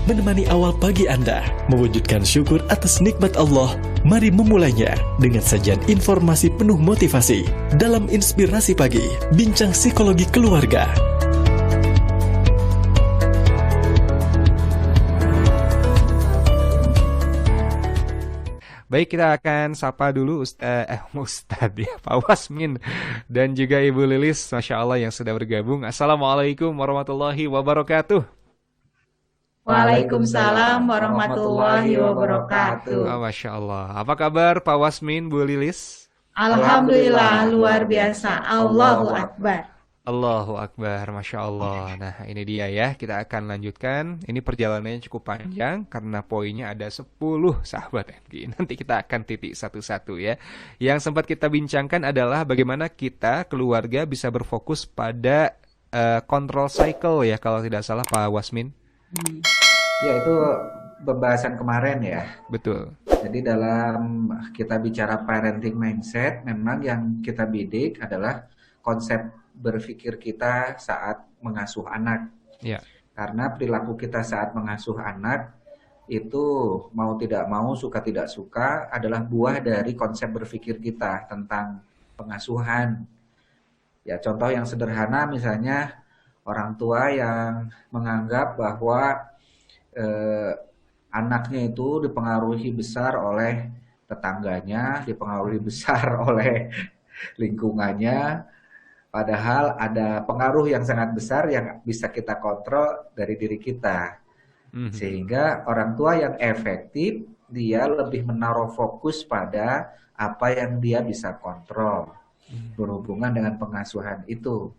menemani awal pagi Anda, mewujudkan syukur atas nikmat Allah. Mari memulainya dengan sajian informasi penuh motivasi dalam Inspirasi Pagi, Bincang Psikologi Keluarga. Baik, kita akan sapa dulu Ustadz ya, Pak Wasmin dan juga Ibu Lilis, Masya Allah yang sudah bergabung. Assalamualaikum warahmatullahi wabarakatuh. Waalaikumsalam warahmatullahi wabarakatuh. Masya Allah. Apa kabar Pak Wasmin, Bu Lilis? Alhamdulillah, luar biasa. Allahu Akbar. Allahu Akbar, Masya Allah. Nah ini dia ya, kita akan lanjutkan. Ini perjalanannya cukup panjang karena poinnya ada 10 sahabat MG. Nanti kita akan titik satu-satu ya. Yang sempat kita bincangkan adalah bagaimana kita keluarga bisa berfokus pada control cycle ya, kalau tidak salah Pak Wasmin. Ya, itu pembahasan kemarin ya. Betul. Jadi dalam kita bicara parenting mindset, memang yang kita bidik adalah konsep berpikir kita saat mengasuh anak. Ya. Karena perilaku kita saat mengasuh anak itu mau tidak mau, suka tidak suka adalah buah dari konsep berpikir kita tentang pengasuhan. Ya, contoh yang sederhana misalnya orang tua yang menganggap bahwa anaknya itu dipengaruhi besar oleh tetangganya, dipengaruhi besar oleh lingkungannya. Padahal ada pengaruh yang sangat besar yang bisa kita kontrol dari diri kita. Sehingga orang tua yang efektif, dia lebih menaruh fokus pada apa yang dia bisa kontrol berhubungan dengan pengasuhan itu.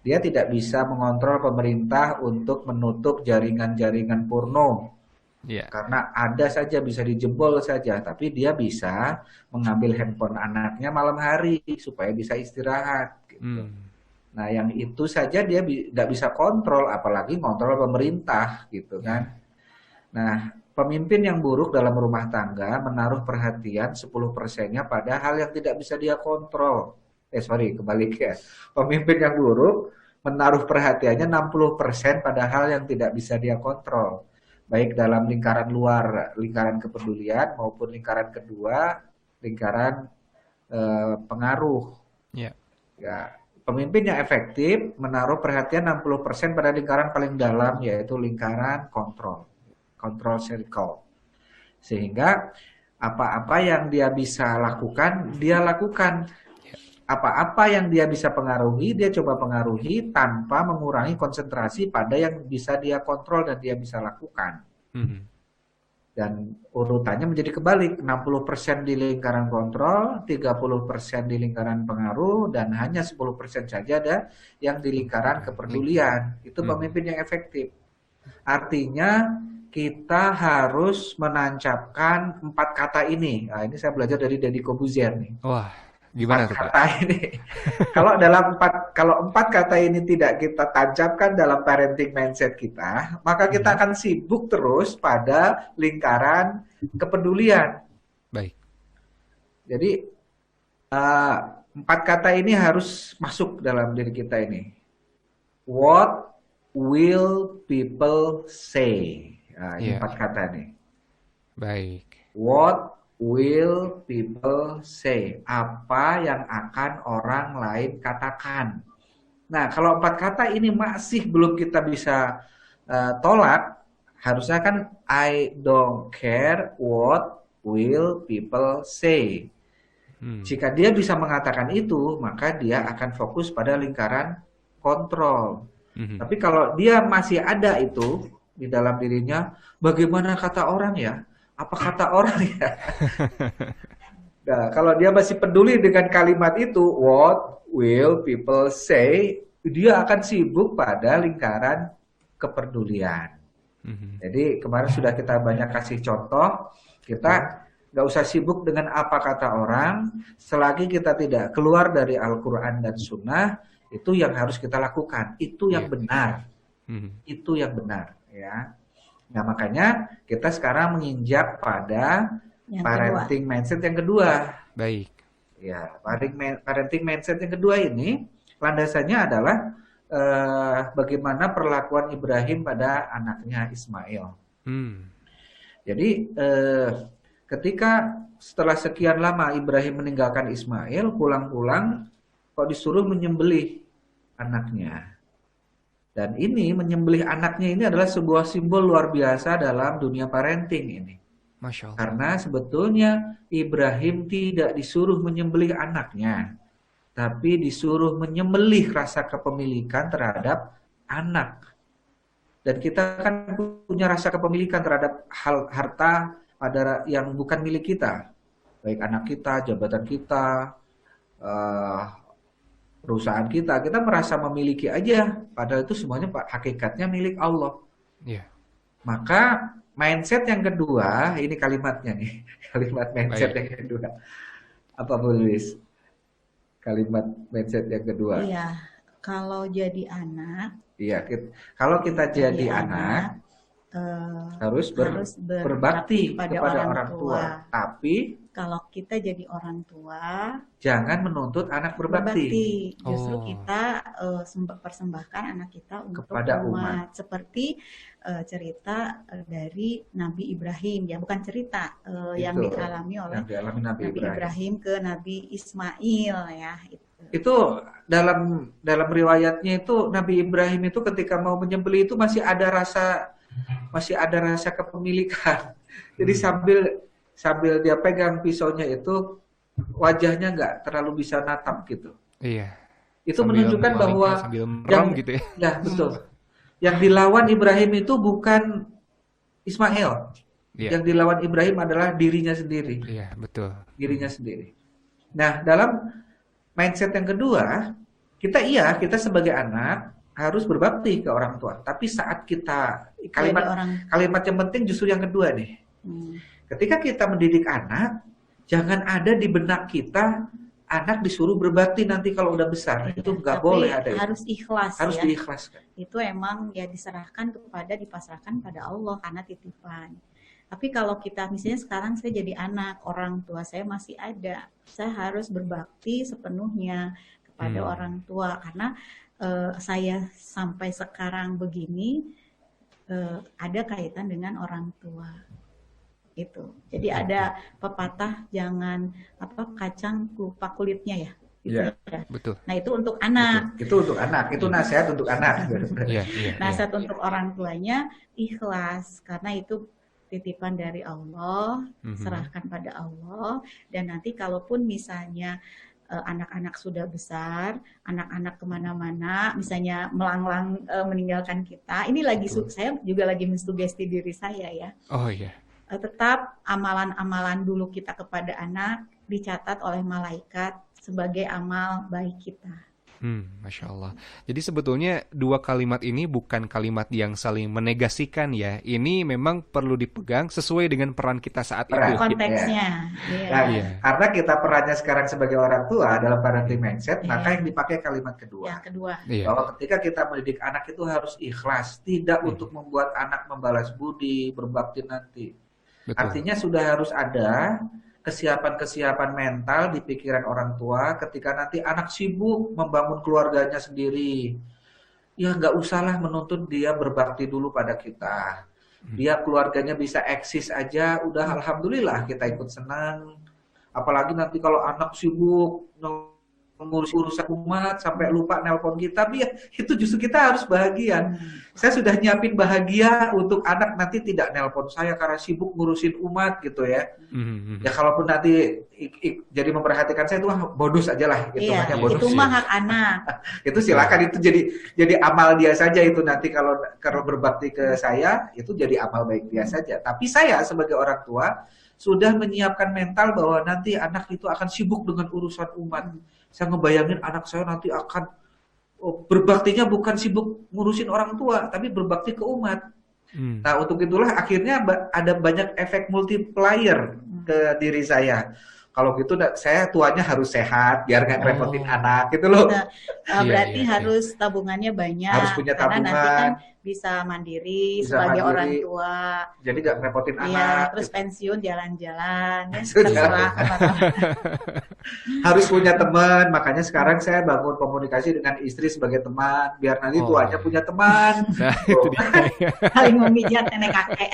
Dia tidak bisa mengontrol pemerintah untuk menutup jaringan-jaringan porno. Karena ada saja, bisa dijebol saja. Tapi dia bisa mengambil handphone anaknya malam hari supaya bisa istirahat. Gitu. Nah yang itu saja dia tidak bisa kontrol, apalagi kontrol pemerintah gitu kan. Nah pemimpin yang buruk dalam rumah tangga menaruh perhatian 10%-nya pada hal yang tidak bisa dia kontrol. Kebalik ya. Pemimpin yang buruk menaruh perhatiannya 60% pada hal yang tidak bisa dia kontrol. Baik dalam lingkaran luar, lingkaran kepedulian, maupun lingkaran kedua, lingkaran pengaruh. Ya, pemimpin yang efektif menaruh perhatian 60% pada lingkaran paling dalam, yaitu lingkaran kontrol circle. Sehingga apa-apa yang dia bisa lakukan, dia lakukan. Apa-apa yang dia bisa pengaruhi, dia coba pengaruhi tanpa mengurangi konsentrasi pada yang bisa dia kontrol dan dia bisa lakukan. Dan urutannya menjadi kebalik, 60% di lingkaran kontrol, 30% di lingkaran pengaruh, dan hanya 10% saja ada yang di lingkaran kepedulian. Itu pemimpin yang efektif. Artinya kita harus menancapkan 4 kata ini. Nah, ini saya belajar dari Deddy Corbuzier nih. Wah, gimana 4 kata ini. Kalau 4 kata ini tidak kita tancapkan dalam parenting mindset kita, maka kita akan sibuk terus pada lingkaran kepedulian. Baik. Jadi 4 kata ini harus masuk dalam diri kita ini. What will people say? Nah, ini 4 kata nih. Baik. What will people say? Apa yang akan orang lain katakan? Nah, kalau 4 kata ini masih belum kita bisa tolak, harusnya kan I don't care what will people say. Jika dia bisa mengatakan itu, maka dia akan fokus pada lingkaran kontrol. Tapi kalau dia masih ada itu di dalam dirinya, bagaimana kata orang ya? Apa kata orang ya? Nah, kalau dia masih peduli dengan kalimat itu, what will people say, dia akan sibuk pada lingkaran kepedulian. Jadi kemarin sudah kita banyak kasih contoh, kita nggak usah sibuk dengan apa kata orang, selagi kita tidak keluar dari Al-Quran dan Sunnah, itu yang harus kita lakukan, itu yang benar, itu yang benar. Ya, nah makanya kita sekarang menginjak pada parenting mindset yang kedua. Baik. Ya, parenting mindset yang kedua ini landasannya adalah bagaimana perlakuan Ibrahim pada anaknya Ismail. Hmm. Jadi ketika setelah sekian lama Ibrahim meninggalkan Ismail, pulang-pulang kok disuruh menyembelih anaknya. Dan ini menyembelih anaknya ini adalah sebuah simbol luar biasa dalam dunia parenting ini. Masya Allah. Karena sebetulnya Ibrahim tidak disuruh menyembelih anaknya, tapi disuruh menyembelih rasa kepemilikan terhadap anak. Dan kita kan punya rasa kepemilikan terhadap harta yang bukan milik kita. Baik anak kita, jabatan kita, perusahaan kita merasa memiliki aja. Padahal itu semuanya hakikatnya milik Allah. Iya. Maka mindset yang kedua, ini kalimatnya nih. Kalimat mindset Baik. yang kedua. Apa Bu Luis? Kalimat mindset yang kedua. Iya, kalau jadi anak, Iya, kalau kita jadi anak harus berbakti kepada orang tua. Tapi kalau kita jadi orang tua, jangan menuntut anak berbakti. Justru Oh. kita persembahkan anak kita untuk Kepada umat. Seperti cerita dari Nabi Ibrahim, ya bukan cerita yang Itu, dialami oleh yang dialami Nabi Nabi Ibrahim. Ibrahim ke Nabi Ismail, ya. Itu dalam riwayatnya itu Nabi Ibrahim itu ketika mau menyembelih itu masih ada rasa kepemilikan. Jadi sambil dia pegang pisaunya itu wajahnya nggak terlalu bisa natap gitu. Iya. Itu Sambil menunjukkan bahwa sambil merem gitu ya. ya betul. Yang dilawan Ibrahim itu bukan Ismail. Iya. Yang dilawan Ibrahim adalah dirinya sendiri. Iya, betul. Dirinya sendiri. Nah, dalam mindset yang kedua, kita sebagai anak harus berbakti ke orang tua. Tapi saat kita kalimat yang penting justru yang kedua nih. Ketika kita mendidik anak, jangan ada di benak kita anak disuruh berbakti nanti kalau udah besar. Itu nggak boleh ada. Harus ikhlas. Harus ya. diikhlaskan. Itu emang ya dipasrahkan pada Allah karena titipan. Tapi kalau kita misalnya sekarang saya jadi anak, orang tua saya masih ada, saya harus berbakti sepenuhnya kepada orang tua karena saya sampai sekarang begini ada kaitan dengan orang tua. Itu. Jadi ada pepatah jangan kacang lupa kulitnya ya. Gitu Ya, ya. Betul. Nah itu untuk anak. Itu untuk anak, itu nasihat untuk anak. Iya, iya. Nasihat untuk orang tuanya ikhlas karena itu titipan dari Allah, serahkan pada Allah. Dan nanti kalaupun misalnya anak-anak sudah besar, anak-anak kemana-mana, misalnya melanglang meninggalkan kita, ini lagi saya juga lagi mensugesti diri saya ya. Oh iya. Tetap amalan-amalan dulu kita kepada anak dicatat oleh malaikat sebagai amal baik kita. Masya Allah. Jadi sebetulnya dua kalimat ini bukan kalimat yang saling menegasikan ya. Ini memang perlu dipegang sesuai dengan peran kita saat itu. Konteksnya. Nah, karena kita perannya sekarang sebagai orang tua dalam parenting mindset, maka yang dipakai kalimat kedua. Yang kedua. Bahwa ketika kita mendidik anak itu harus ikhlas, tidak untuk membuat anak membalas budi, berbakti nanti. Betul. Artinya sudah harus ada kesiapan-kesiapan mental di pikiran orang tua ketika nanti anak sibuk membangun keluarganya sendiri. Ya nggak usahlah menuntut dia berbakti dulu pada kita. Dia keluarganya bisa eksis aja, udah alhamdulillah kita ikut senang. Apalagi nanti kalau anak sibuk mengurus urusan umat sampai lupa nelpon kita, itu justru kita harus bahagia. Saya sudah nyiapin bahagia untuk anak nanti tidak nelpon saya karena sibuk ngurusin umat gitu ya. Ya kalaupun nanti jadi memperhatikan saya itu bonus aja lah, iya, bonus. Itu mah hak anak. Itu silakan, itu jadi amal dia saja itu nanti kalau berbakti ke saya itu jadi amal baik dia saja. Tapi saya sebagai orang tua sudah menyiapkan mental bahwa nanti anak itu akan sibuk dengan urusan umat. Saya ngebayangin anak saya nanti akan berbaktinya bukan sibuk ngurusin orang tua, tapi berbakti ke umat. Nah, untuk itulah akhirnya ada banyak efek multiplier ke diri saya. kalau gitu saya tuanya harus sehat biar nggak ngerepotin Oh, anak gitu loh. Nah, iya, berarti iya, iya. harus tabungannya Harus banyak punya karena nanti kan tabungan, bisa mandiri bisa sebagai orang mandiri, tua. jadi nggak ngerepotin Iya, anak terus gitu. pensiun jalan-jalan ya, Sudah. terserah kemana-mana. Harus punya teman, makanya sekarang saya bangun komunikasi dengan istri sebagai teman, biar nanti Oh tuanya iya. punya teman. Nah, itu Tuh. dia. Saling memijat nenek kakek.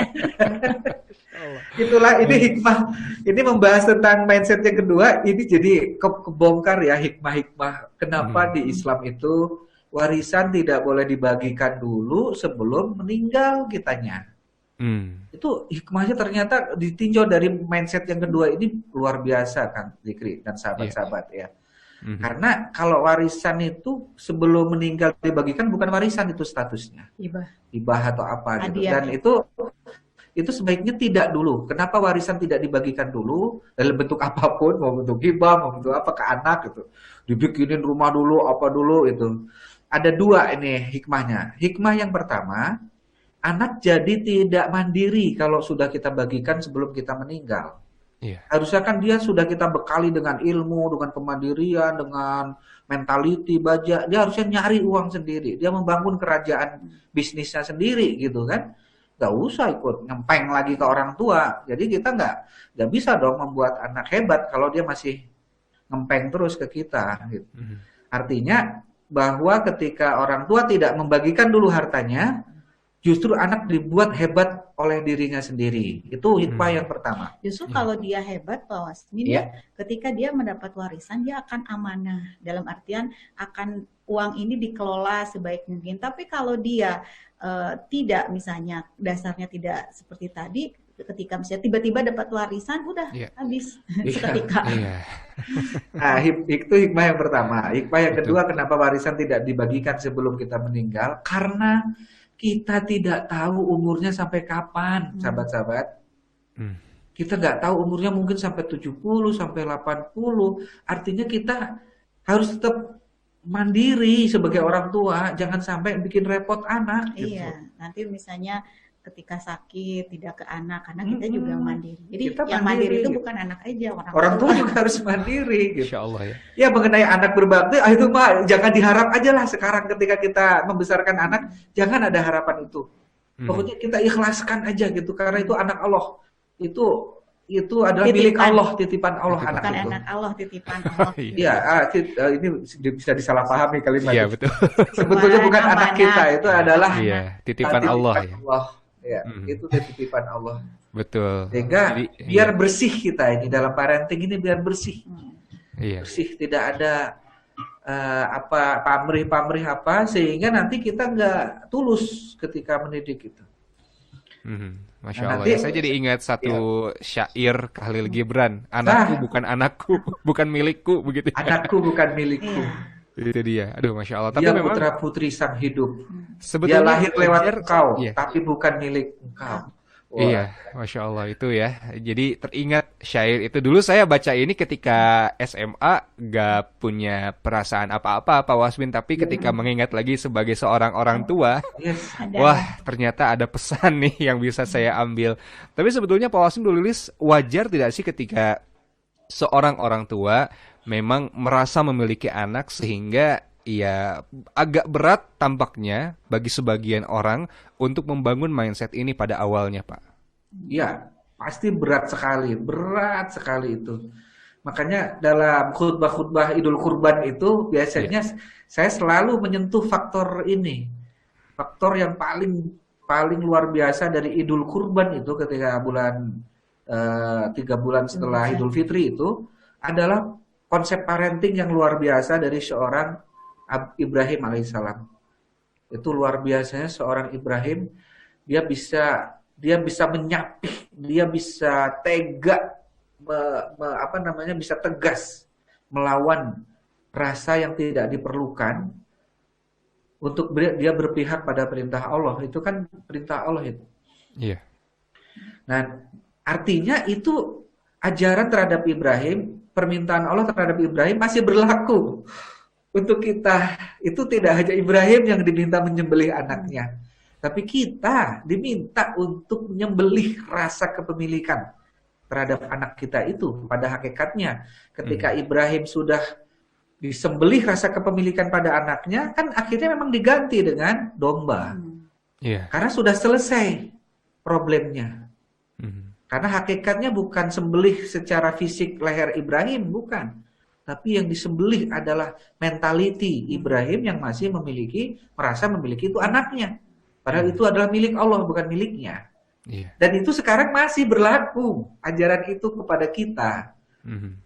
Allah. Itulah ini hikmah. Ini membahas tentang mindset yang kedua. Ini jadi kebongkar ya hikmah-hikmah. Kenapa Hmm. di Islam itu warisan tidak boleh dibagikan dulu sebelum meninggal kitanya. Hmm. Itu hikmahnya ternyata ditinjau dari mindset yang kedua ini luar biasa kan, Zikri dan Iya. sahabat-sahabat ya. Mhm. Karena kalau warisan itu sebelum meninggal dibagikan bukan warisan itu statusnya. Hibah, Hibah atau apa gitu. hadiah Dan ya. itu sebaiknya tidak dulu. Kenapa warisan tidak dibagikan dulu dalam bentuk apapun, mau bentuk hibah, mau bentuk apa ke anak gitu. Dibikinin rumah dulu, apa dulu itu. Ada dua ini hikmahnya. Hikmah yang pertama, anak jadi tidak mandiri kalau sudah kita bagikan sebelum kita meninggal. Iya. Harusnya kan dia sudah kita bekali dengan ilmu, dengan kemandirian, dengan mentality baja. Dia harusnya nyari uang sendiri. Dia membangun kerajaan bisnisnya sendiri gitu kan. Gak usah ikut ngempeng lagi ke orang tua. Jadi kita nggak bisa dong membuat anak hebat kalau dia masih ngempeng terus ke kita. Gitu. Mhm. Artinya bahwa ketika orang tua tidak membagikan dulu hartanya, justru anak dibuat hebat oleh dirinya sendiri. Itu hikmah yang pertama. Justru Iya. kalau dia hebat, Pak Wasmin, Iya. ya, ketika dia mendapat warisan, dia akan amanah. Dalam artian akan uang ini dikelola sebaik mungkin. Tapi kalau dia tidak, misalnya dasarnya tidak seperti tadi, ketika misalnya tiba-tiba dapat warisan, udah Iya. habis Iya. seketika. Iya. Nah, itu hikmah yang pertama. Hikmah yang Betul. kedua, kenapa warisan tidak dibagikan sebelum kita meninggal? Karena kita tidak tahu umurnya sampai kapan, sahabat-sahabat. Hmm. Kita nggak tahu umurnya mungkin sampai 70, sampai 80. Artinya kita harus tetap mandiri sebagai orang tua. Jangan sampai bikin repot anak. Gitu. Iya, nanti misalnya ketika sakit tidak ke anak, karena kita juga mandiri. Jadi Kita yang mandiri. mandiri itu bukan anak aja, Orang tua juga harus mandiri. Gitu. Insya Allah ya. Ya mengenai anak berbakti, itu mah jangan diharap aja lah sekarang ketika kita membesarkan anak, jangan ada harapan itu. Mhm. Pokoknya kita ikhlaskan aja gitu, karena itu anak Allah. Itu adalah Titipan. milik Allah, titipan Allah Titipan. anak bukan itu. anak Allah, titipan Allah. Iya. Iya, ini bisa disalahpahami kalimat Iya, itu. betul. Sebetulnya Semua bukan anak amanah. kita, itu adalah Iya, titipan Allah ya. Allah. Ya, Mhm. itu titipan Allah. Betul. Sehingga Jadi, biar iya. bersih kita ini dalam parenting ini biar bersih. Iya. Bersih, tidak ada pamrih-pamrih apa, sehingga nanti kita nggak tulus ketika mendidik itu. Mhm. Masya Nah, Allah nanti- ya. Saya jadi ingat satu syair Khalil Gibran. Anakku bukan anakku, bukan milikku, begitu. Anakku bukan milikku. Iya. Itu dia. Aduh, Masya Allah. Tapi Dia memang putra putri sang hidup. Dia sebetulnya lahir lewat wajar. engkau, Iya. tapi bukan milik engkau. Wah. Iya, Masya Allah itu ya. Jadi teringat syair itu. Dulu saya baca ini ketika SMA, gak punya perasaan apa-apa Pak Wasmin. Tapi ketika mengingat lagi sebagai seorang orang tua, Yes. Ada. wah ternyata ada pesan nih yang bisa saya ambil. Tapi sebetulnya Pak Wasmin nulis, wajar tidak sih ketika seorang orang tua memang merasa memiliki anak sehingga ya agak berat tampaknya bagi sebagian orang untuk membangun mindset ini pada awalnya, Pak. Ya, pasti berat sekali itu. Makanya dalam khutbah-khutbah Idul Kurban itu biasanya saya selalu menyentuh faktor ini. Faktor yang paling luar biasa dari Idul Kurban itu ketika 3 bulan setelah Idul Fitri itu adalah konsep parenting yang luar biasa dari seorang Ibrahim alaihissalam. Itu luar biasanya seorang Ibrahim, dia bisa menyapih, dia bisa tega, bisa tegas melawan rasa yang tidak diperlukan untuk dia berpihak pada perintah Allah. Itu kan perintah Allah itu. Iya. Nah, artinya itu ajaran terhadap Ibrahim, permintaan Allah terhadap Ibrahim masih berlaku untuk kita. Itu tidak hanya Ibrahim yang diminta menyembelih anaknya, tapi kita diminta untuk menyembelih rasa kepemilikan terhadap anak kita itu. Pada hakikatnya ketika Ibrahim sudah disembelih rasa kepemilikan pada anaknya, kan akhirnya memang diganti dengan domba. Iya. Karena sudah selesai problemnya. Karena hakikatnya bukan sembelih secara fisik leher Ibrahim, bukan. Tapi yang disembelih adalah mentality Ibrahim yang masih merasa memiliki itu anaknya. Padahal itu adalah milik Allah, bukan miliknya. Iya. Dan itu sekarang masih berlaku ajaran itu kepada kita.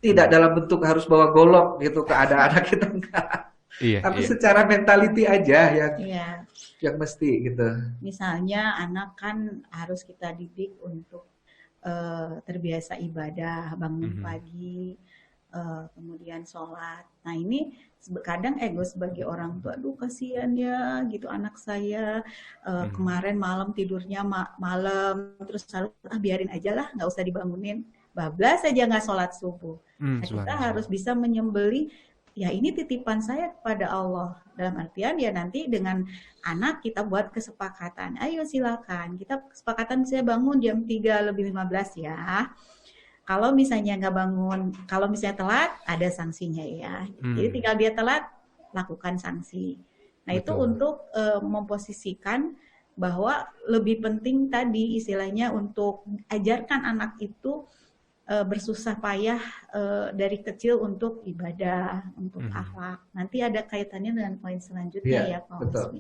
Tidak dalam bentuk harus bawa golok gitu ke anak kita, enggak. Iya, Tapi iya. secara mentality aja Iya. yang mesti gitu. Misalnya anak kan harus kita didik untuk terbiasa ibadah, bangun pagi, kemudian sholat. Nah ini kadang ego sebagai orang tua, aduh kasihan ya gitu anak saya kemarin malam tidurnya malam, terus selalu biarin aja lah, nggak usah dibangunin, bablas aja nggak sholat subuh. Nah, kita harus bisa menyembelih, ya ini titipan saya kepada Allah. Dalam artian ya nanti dengan anak kita buat kesepakatan. Ayo silakan, kita kesepakatan saya bangun jam 3:15 ya. Kalau misalnya nggak bangun, kalau misalnya telat, ada sanksinya ya. Jadi tinggal dia telat, lakukan sanksi. Nah itu untuk memposisikan bahwa lebih penting tadi istilahnya untuk ajarkan anak itu bersusah payah dari kecil untuk ibadah, untuk akhlak. Nanti ada kaitannya dengan poin selanjutnya ya Pak Wasmi.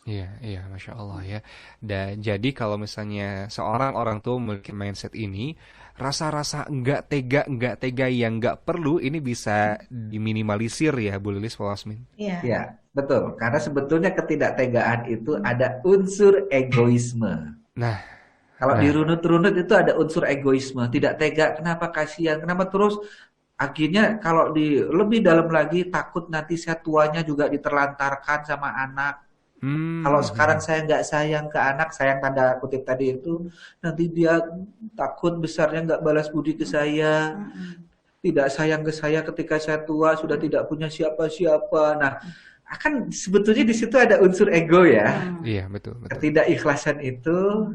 Iya, Masya Allah ya. Dan jadi kalau misalnya seorang orang tua memiliki mindset ini, rasa-rasa enggak tega yang enggak perlu ini bisa diminimalisir ya, Bu Lilis, Pak Wasmin. Iya, betul. Karena sebetulnya ketidaktegaan itu ada unsur egoisme. Nah, kalau dirunut-runut itu ada unsur egoisme, tidak tega, kenapa kasihan, kenapa terus akhirnya kalau lebih dalam lagi takut nanti saya tuanya juga diterlantarkan sama anak. Kalau sekarang saya nggak sayang ke anak, sayang tanda kutip tadi itu, nanti dia takut besarnya nggak balas budi ke saya, tidak sayang ke saya ketika saya tua, sudah tidak punya siapa-siapa. Nah, akan sebetulnya di situ ada unsur ego ya. Iya, betul. Ketidakikhlasan itu,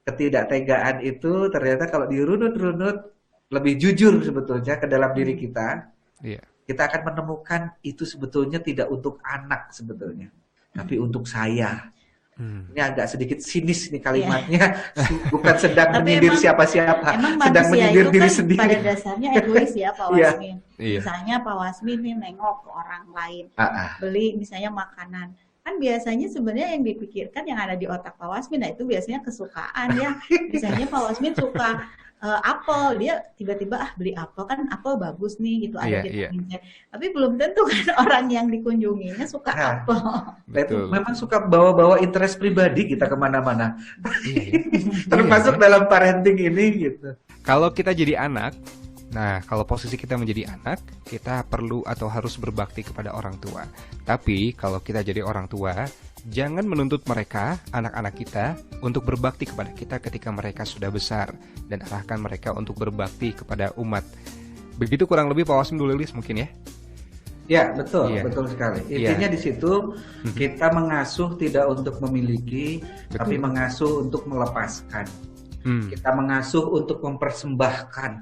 ketidaktegaan itu ternyata kalau dirunut-runut lebih jujur sebetulnya ke dalam diri kita, kita akan menemukan itu sebetulnya tidak untuk anak sebetulnya, tapi untuk saya. Ini agak sedikit sinis nih kalimatnya, bukan sedang menyindir siapa-siapa, sedang menyindir diri kan sendiri. Pada dasarnya egois ya Pak Wasmin. Misalnya Pak Wasmin nih nengok ke orang lain, beli misalnya makanan. Kan biasanya sebenarnya yang dipikirkan yang ada di otak Pak Wasmin, nah itu biasanya kesukaan ya. Misalnya Pak Wasmin suka apel, dia tiba-tiba beli apel, kan apel bagus nih gitu, ada vitamin C. Tapi belum tentu kan orang yang dikunjunginya suka apel. Betul. Memang suka bawa-bawa interest pribadi kita kemana-mana. Termasuk dalam parenting ini gitu. Kalau kita jadi anak, nah, kalau posisi kita menjadi anak, kita perlu atau harus berbakti kepada orang tua. Tapi, kalau kita jadi orang tua, jangan menuntut mereka, anak-anak kita, untuk berbakti kepada kita ketika mereka sudah besar. Dan arahkan mereka untuk berbakti kepada umat. Begitu kurang lebih Pak Wasmin, dulu Lilis mungkin ya? Ya, betul, betul sekali. Intinya di situ, kita mengasuh tidak untuk memiliki, tapi mengasuh untuk melepaskan. Kita mengasuh untuk mempersembahkan.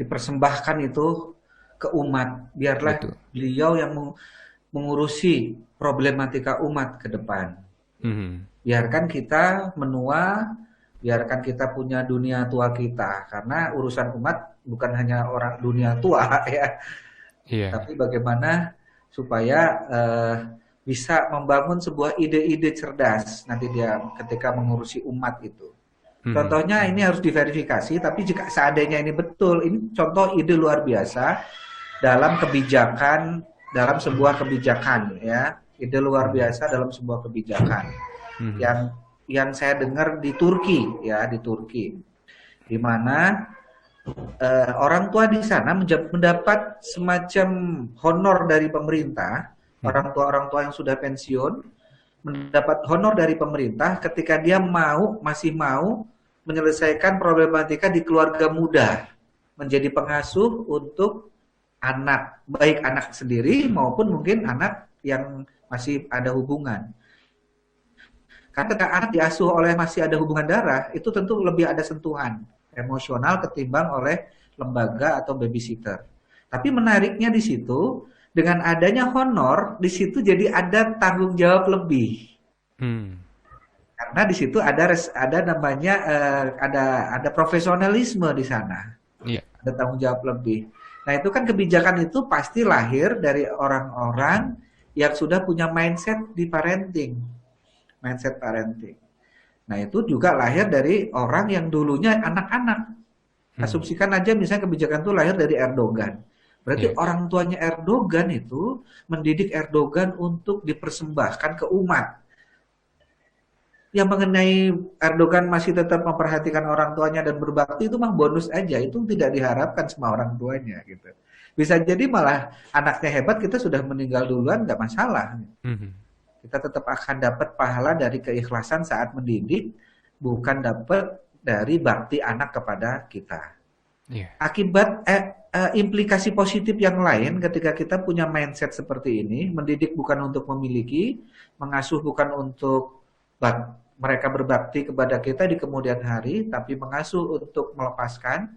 Dipersembahkan itu ke umat, biarlah beliau yang mengurusi problematika umat ke depan. Biarkan kita menua, biarkan kita punya dunia tua kita, karena urusan umat bukan hanya orang dunia tua ya, tapi bagaimana supaya bisa membangun sebuah ide-ide cerdas nanti dia ketika mengurusi umat itu. Contohnya ini harus diverifikasi, tapi jika seandainya ini betul, ini contoh ide luar biasa dalam kebijakan, dalam sebuah kebijakan ya, ide luar biasa dalam sebuah kebijakan yang saya dengar di Turki ya, di Turki, di mana orang tua di sana mendapat semacam honor dari pemerintah, orang tua yang sudah pensiun mendapat honor dari pemerintah ketika dia masih mau menyelesaikan problematika di keluarga muda, menjadi pengasuh untuk anak, baik anak sendiri maupun mungkin anak yang masih ada hubungan. Karena ketika anak diasuh oleh masih ada hubungan darah, itu tentu lebih ada sentuhan. emosional ketimbang oleh lembaga atau babysitter. Tapi menariknya di situ, dengan adanya honor, di situ jadi ada tanggung jawab lebih. Karena di situ ada namanya ada profesionalisme di sana. Iya. Ada tanggung jawab lebih. Nah, itu kan kebijakan itu pasti lahir dari orang-orang yang sudah punya mindset di parenting. Mindset parenting. Nah, itu juga lahir dari orang yang dulunya anak-anak. Asumsikan aja misalnya kebijakan itu lahir dari Erdogan. Berarti orang tuanya Erdogan itu mendidik Erdogan untuk dipersembahkan ke umat. Yang mengenai Erdogan masih tetap memperhatikan orang tuanya dan berbakti itu mah bonus aja. Itu tidak diharapkan sama orang tuanya gitu. Bisa jadi malah anaknya hebat, kita sudah meninggal duluan, nggak masalah. Kita tetap akan dapat pahala dari keikhlasan saat mendidik, bukan dapat dari bakti anak kepada kita. Akibat implikasi positif yang lain ketika kita punya mindset seperti ini, mendidik bukan untuk memiliki, mengasuh bukan untuk mereka berbakti kepada kita di kemudian hari, tapi mengasuh untuk melepaskan,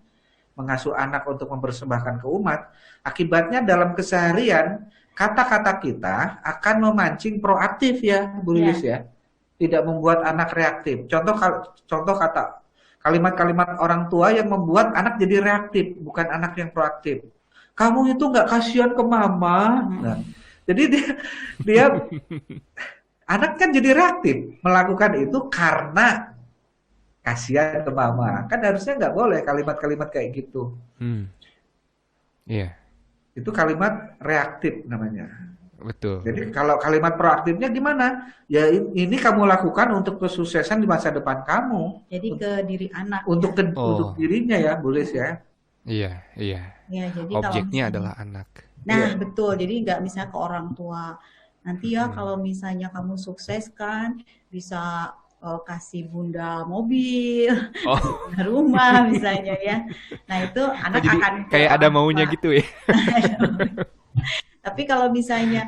mengasuh anak untuk mempersembahkan ke umat. Akibatnya dalam keseharian, kata-kata kita akan memancing proaktif ya, Bu Lilis ya. Tidak membuat anak reaktif. Contoh kata kalimat-kalimat orang tua yang membuat anak jadi reaktif, bukan anak yang proaktif. Kamu itu nggak kasihan ke mama. Nah, jadi dia anak kan jadi reaktif melakukan itu karena kasihan ke mama. Kan harusnya nggak boleh kalimat-kalimat kayak gitu. Itu kalimat reaktif namanya. Betul. Jadi kalau kalimat proaktifnya gimana? Ya ini kamu lakukan untuk kesuksesan di masa depan kamu. Jadi ke diri anak. Untuk dirinya ya, boleh ya. Iya. Ya, jadi objeknya adalah anak. Nah, betul. Jadi nggak misalnya ke orang tua. Nanti ya kalau misalnya kamu sukses kan bisa kasih bunda mobil, rumah misalnya ya. Nah itu anak jadi akan kayak ada maunya gitu ya. Tapi kalau misalnya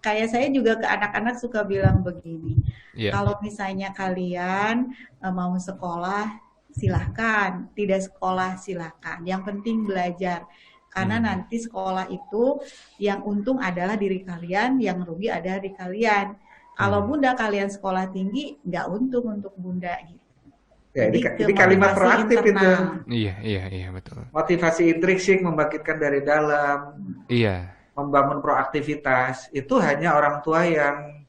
kayak saya juga ke anak-anak suka bilang begini, kalau misalnya kalian mau sekolah silahkan, tidak sekolah silahkan. Yang penting belajar. Karena nanti sekolah itu yang untung adalah diri kalian, yang rugi adalah diri kalian. Kalau bunda kalian sekolah tinggi, nggak untung untuk bunda gitu. Ya, ini kalimat proaktif internal. itu. Iya, betul. Motivasi intrinsik membangkitkan dari dalam. Iya. Membangun proaktivitas. Itu hanya orang tua yang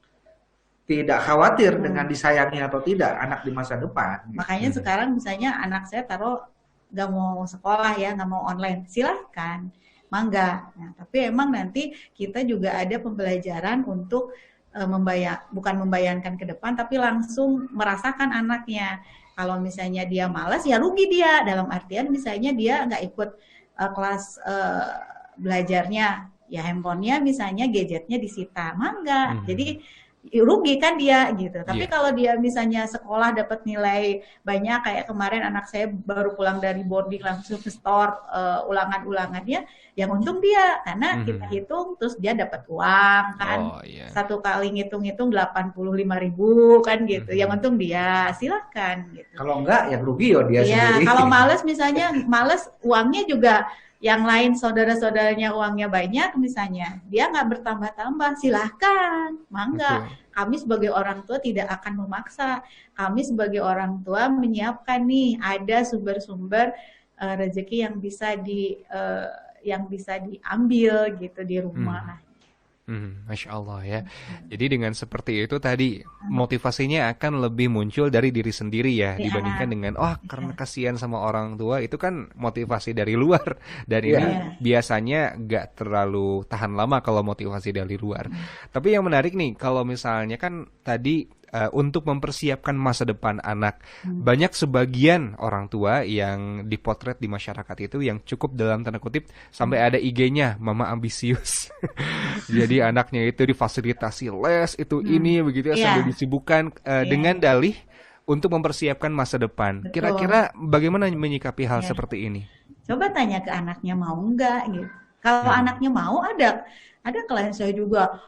tidak khawatir dengan disayangi atau tidak anak di masa depan. Makanya sekarang misalnya anak saya taruh nggak mau sekolah ya, nggak mau online, silahkan, mangga. Nah, tapi emang nanti kita juga ada pembelajaran untuk bukan membayangkan ke depan, tapi langsung merasakan anaknya. Kalau misalnya dia malas, ya rugi dia. Dalam artian misalnya dia nggak ikut kelas belajarnya, ya handphonenya misalnya gadgetnya disita, mangga. Jadi rugi kan dia gitu. Tapi kalau dia misalnya sekolah dapat nilai banyak, kayak kemarin anak saya baru pulang dari boarding langsung ke store ulangan-ulangannya, yang untung dia karena kita hitung terus dia dapat uang kan. Satu kali ngitung-ngitung 85.000 kan gitu. Yang untung dia, silahkan gitu. Kalau enggak yang rugi dia sendiri. Kalau males misalnya, uangnya juga yang lain saudara-saudaranya uangnya banyak misalnya, dia nggak bertambah-tambah, silahkan, mangga. Kami sebagai orang tua tidak akan memaksa. Kami sebagai orang tua menyiapkan nih, ada sumber-sumber rezeki yang bisa diambil gitu di rumah. Masya Allah ya. Jadi dengan seperti itu tadi motivasinya akan lebih muncul dari diri sendiri ya, dibandingkan dengan karena kasihan sama orang tua, itu kan motivasi dari luar, dan ini biasanya nggak terlalu tahan lama kalau motivasi dari luar. Tapi yang menarik nih, kalau misalnya kan tadi untuk mempersiapkan masa depan anak, banyak sebagian orang tua yang dipotret di masyarakat itu yang cukup dalam tanda kutip sampai ada IG-nya mama ambisius. Jadi anaknya itu difasilitasi les itu ini begitu ya, sambil disibukkan dengan dalih untuk mempersiapkan masa depan. Kira-kira bagaimana menyikapi hal seperti ini? Coba tanya ke anaknya mau enggak gitu. Kalau anaknya mau, ada klien saya juga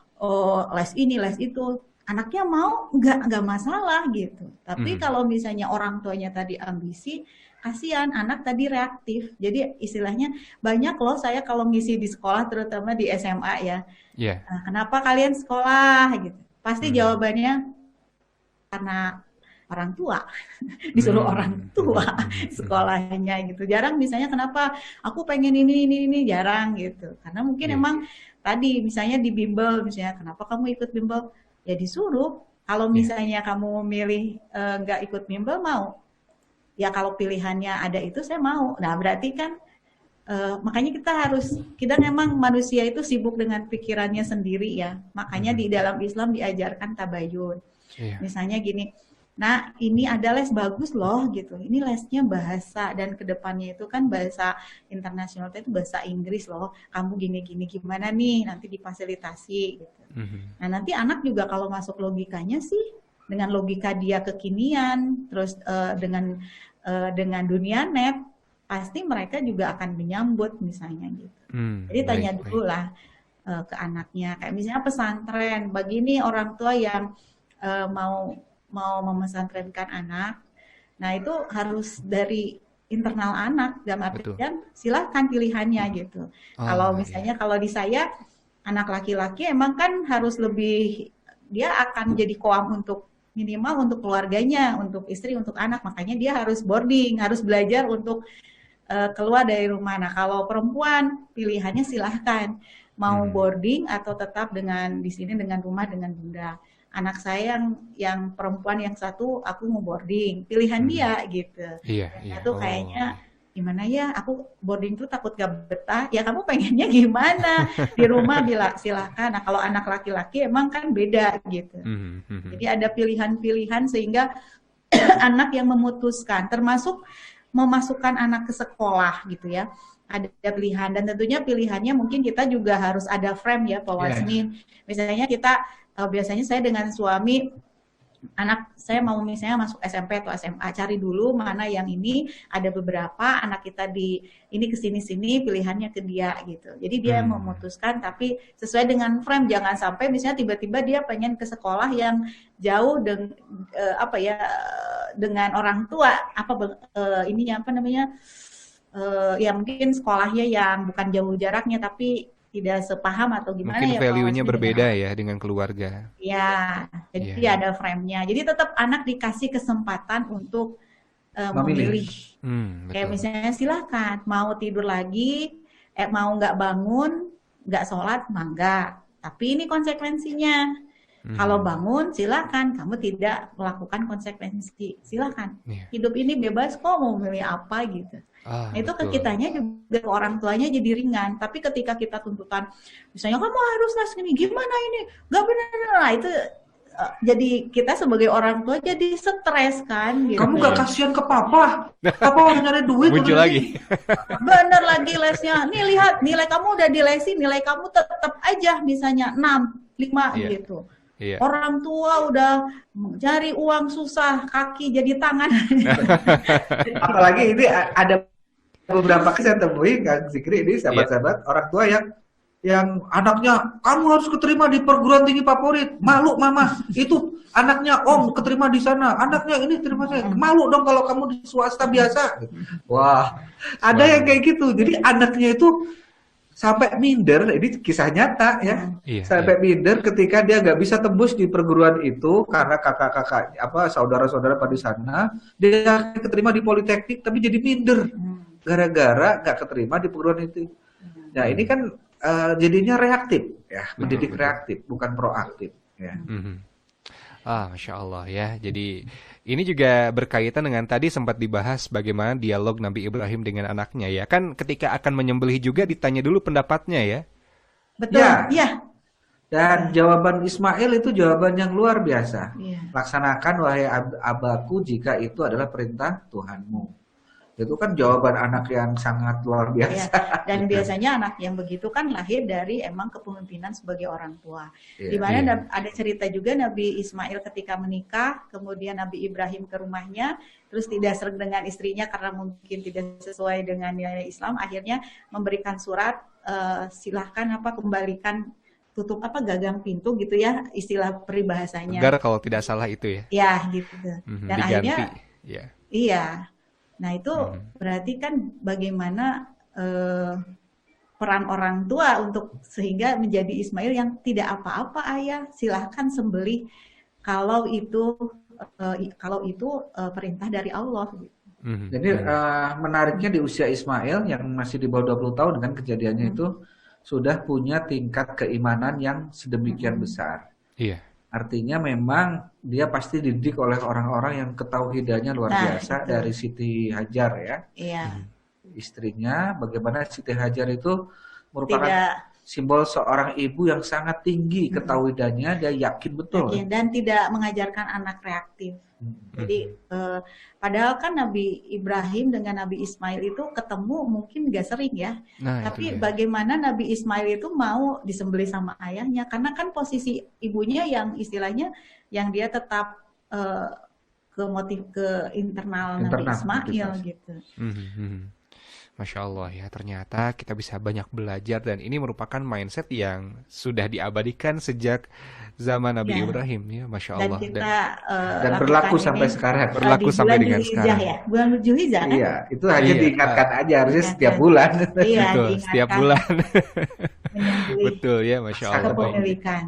les ini les itu. anaknya mau nggak masalah gitu. Tapi Mhm. kalau misalnya orang tuanya tadi ambisi, kasihan anak tadi reaktif. Jadi istilahnya banyak loh saya kalau ngisi di sekolah terutama di SMA ya. Iya. Kenapa kalian sekolah gitu? Pasti Mhm. jawabannya karena orang tua, disuruh orang Mhm, tua mhm, mhm. sekolahnya gitu. Jarang misalnya kenapa aku pengen ini jarang gitu. Karena mungkin Iya. emang tadi misalnya di bimbel misalnya kenapa kamu ikut bimbel? Ya disuruh. Kalau Iya. misalnya kamu milih nggak ikut bimbel mau, ya kalau pilihannya ada itu saya mau. Nah berarti kan makanya kita memang manusia itu sibuk dengan pikirannya sendiri ya. Makanya Mhm. di dalam Islam diajarkan tabayun. Iya. Misalnya gini, nah ini ada les bagus loh gitu. Ini lesnya bahasa dan kedepannya itu kan bahasa internasional itu bahasa Inggris loh. Kamu gini-gini gimana nih nanti difasilitasi gitu. Mhm. Nah nanti anak juga kalau masuk logikanya sih dengan logika dia kekinian, terus dengan dunia net, pasti mereka juga akan menyambut misalnya gitu. Jadi tanya Baik, dulu baik. lah ke anaknya, kayak misalnya pesantren, bagi ini orang tua yang mau mau memesantrenkan anak, nah itu harus dari internal anak, dalam Betul. artian silahkan pilihannya gitu. Kalau Oh, iya. misalnya kalau di saya anak laki-laki emang kan harus lebih, dia akan jadi koam untuk minimal untuk keluarganya, untuk istri, untuk anak, makanya dia harus boarding, harus belajar untuk keluar dari rumah. Nah, kalau perempuan pilihannya silahkan mau Mhm. boarding atau tetap dengan di sini dengan rumah dengan bunda. Anak saya yang perempuan yang satu aku mau boarding, pilihan Mhm. dia gitu. Iya, Yang iya. satu Oh, kayaknya iya. gimana ya, aku boarding tuh takut gak betah. Ya kamu pengennya gimana? Di rumah bila silahkan. Nah, kalau anak laki-laki emang kan beda gitu. Mhm, mhm. Jadi ada pilihan-pilihan sehingga anak yang memutuskan, termasuk memasukkan anak ke sekolah gitu ya. Ada pilihan dan tentunya pilihannya mungkin kita juga harus ada frame ya Pak Yes. Wasmin. Misalnya kita biasanya saya dengan suami anak saya mau misalnya masuk SMP atau SMA, cari dulu mana yang ini, ada beberapa anak kita di ini kesini-sini pilihannya ke dia gitu. Jadi dia Hmm. memutuskan tapi sesuai dengan frame, jangan sampai misalnya tiba-tiba dia pengen ke sekolah yang jauh apa ya dengan orang tua apa ininya apa namanya ya mungkin sekolahnya yang bukan jauh jaraknya tapi tidak sepaham atau gimana Mungkin ya Pak value-nya Wasmi dengan berbeda orang. ya dengan keluarga. Ya, Iya, jadi iya. ada frame-nya. Jadi tetap anak dikasih kesempatan untuk Memilih. memilih. Kayak Betul. misalnya silahkan mau tidur lagi, mau nggak bangun, nggak sholat, mangga. Tapi ini konsekuensinya. Kalau Mhm. bangun, silahkan kamu tidak melakukan konsekuensi. Silahkan. Iya. Hidup ini bebas kok mau memilih apa gitu. Nah itu ke Betul. kitanya juga ke orang tuanya jadi ringan. Tapi ketika kita tuntutan, misalnya kamu harus las ini, gimana ini? Gak benar. Nah itu jadi kita sebagai orang tua jadi stres kan Kamu gitu. gak Iya. kasihan ke papa? Papa harus nyari duit Muncul udah lagi. nih. Bener lagi lesnya. Nih lihat nilai kamu udah dilesi, nilai kamu tetap aja misalnya 6, 5 Iya, gitu. iya. Orang tua udah cari uang susah, kaki jadi tangan. Apalagi ini ada beberapa kesan temui Kang Zikri ini Iya. sahabat-sahabat orang tua yang anaknya kamu harus keterima di perguruan tinggi favorit, malu mama itu anaknya om keterima di sana, anaknya ini terima saya, malu dong kalau kamu di swasta biasa. Wah, ada yang kayak gitu. Jadi anaknya itu sampai minder, ini kisah nyata ya, Iya, iya. sampai minder ketika dia nggak bisa tembus di perguruan itu karena kakak-kakak apa saudara-saudara pada sana, dia keterima di politeknik tapi jadi minder gara-gara nggak keterima di perguruan itu. Nah ini Mhm. kan jadinya reaktif ya, Betul, mendidik betul. reaktif bukan proaktif ya. Mhm. Masya Allah ya. Jadi ini juga berkaitan dengan tadi sempat dibahas bagaimana dialog Nabi Ibrahim dengan anaknya ya. Kan ketika akan menyembelih juga ditanya dulu pendapatnya ya. Betul, Ya, iya. dan jawaban Ismail itu jawaban yang luar biasa. Iya. Laksanakan wahai abaku jika itu adalah perintah Tuhanmu. Itu kan jawaban anak yang sangat luar Ya, biasa. dan Betul. biasanya anak yang begitu kan lahir dari emang kepemimpinan sebagai orang tua. Di Iya. mana Iya. ada cerita juga Nabi Ismail ketika menikah, kemudian Nabi Ibrahim ke rumahnya, terus tidak serg dengan istrinya karena mungkin tidak sesuai dengan nilai Islam, akhirnya memberikan surat silahkan kembalikan tutup apa gagang pintu gitu ya istilah peribahasanya. Tegar kalau tidak salah itu ya. Ya gitu. Dan Diganti. akhirnya Ya. iya. Nah itu Mhm. berarti kan bagaimana peran orang tua untuk sehingga menjadi Ismail yang tidak apa-apa ayah, silahkan sembelih kalau itu perintah dari Allah. Mhm. Jadi menariknya di usia Ismail yang masih di bawah 20 tahun kan kejadiannya itu sudah punya tingkat keimanan yang sedemikian besar. Iya. Artinya memang dia pasti dididik oleh orang-orang yang ketauhidannya luar Nah, biasa itu. dari Siti Hajar ya. Iya. Istrinya, bagaimana Siti Hajar itu merupakan Tidak simbol seorang ibu yang sangat tinggi ketauhidannya, dia yakin betul. yakin dan tidak mengajarkan anak reaktif. Jadi padahal kan Nabi Ibrahim dengan Nabi Ismail itu ketemu mungkin gak sering ya. Nah, Tapi itu dia. bagaimana Nabi Ismail itu mau disembelih sama ayahnya karena kan posisi ibunya yang istilahnya yang dia tetap ke internal Nabi Internal Ismail motivasi. gitu. Masya Allah ya, ternyata kita bisa banyak belajar dan ini merupakan mindset yang sudah diabadikan sejak zaman Nabi Ya. Ibrahim ya, Masya Dan Allah. kita Dan lakukan berlaku ini sampai sekarang. Berlaku di sampai bulan dengan Dzulhijjah sekarang. ya. Bulan Dzulhijjah kan? Iya, itu hanya Iya. diingatkan aja harusnya Diingatkan. setiap bulan. Iya, Betul, setiap diingatkan bulan. menyembelih Betul ya, Masya Allah. Baik. kepemilikan.